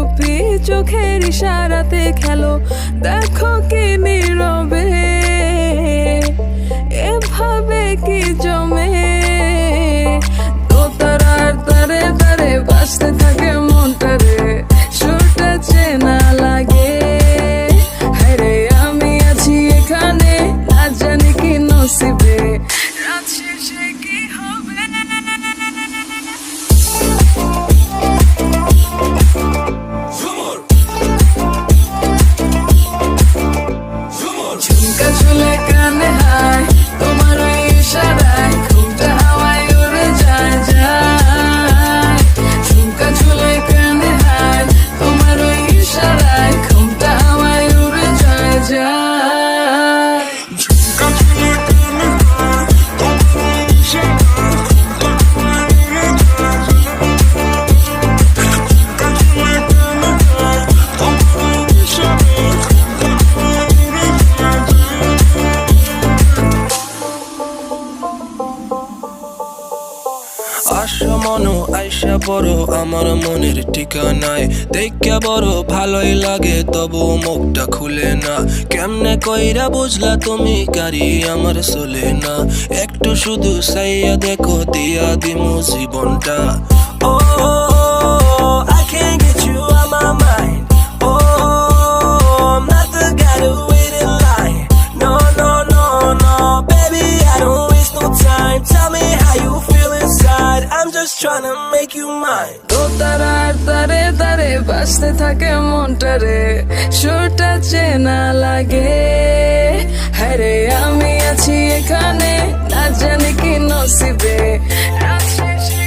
চুপি চোখের ইশারাতে খেলো, দেখো কি নীরবে এভাবে কি জমে। দোতারার তারে তারে বাজতে থাকে মনটারে, সুরটা চেনা লাগে। হায়রে আমি আছি এখানে, না জানি কি নসিবে, রাত শেষে কি হবে। ঝুমকা ঝুলে কানে হায়, তোমার ওই ইশারায় ঘুমটা হাওয়ায় উড়ে যায় যায়। ঝুমকা ঝুলে কানে হায়, তোমার ওই ইশারায় ঘুমটা হাওয়ায় উড়ে যায় যায়। ঝুমকা ঝুলে কানে হায়, তোমার ওই ইশারায় ঘুমটা হাওয়ায় উড়ে যায় যায়। ঝুমকা ঝুলে কানে হায়, তোমার ওই ইশারায় ঘুমটা হাওয়ায় উড়ে যায় যায়। আশা মনো আইসা বড় আমার মনের ঠিকানায়, দেখা বড় ভালোই লাগে তবু মুখটা খুলে না। কেমনে কইরা বুঝলা তুমি গাড়ি আমার চলে না, একটু শুধু চাইয়া দেখো দিয়া দিমু জীবনটা। ও I can't get you out my mind. Oh, I'm not the guy to wait in line. No, no, no, no, baby, I don't waste no time. Tell me how you feel inside. I'm just trying to make you mine. দোতারার তারে তারে বাজতে থাকে মনটারে, সুরটা চেনা লাগে। হায়রে আমি আছি এখানে, না জানি কি নসিবে, রাত শেষে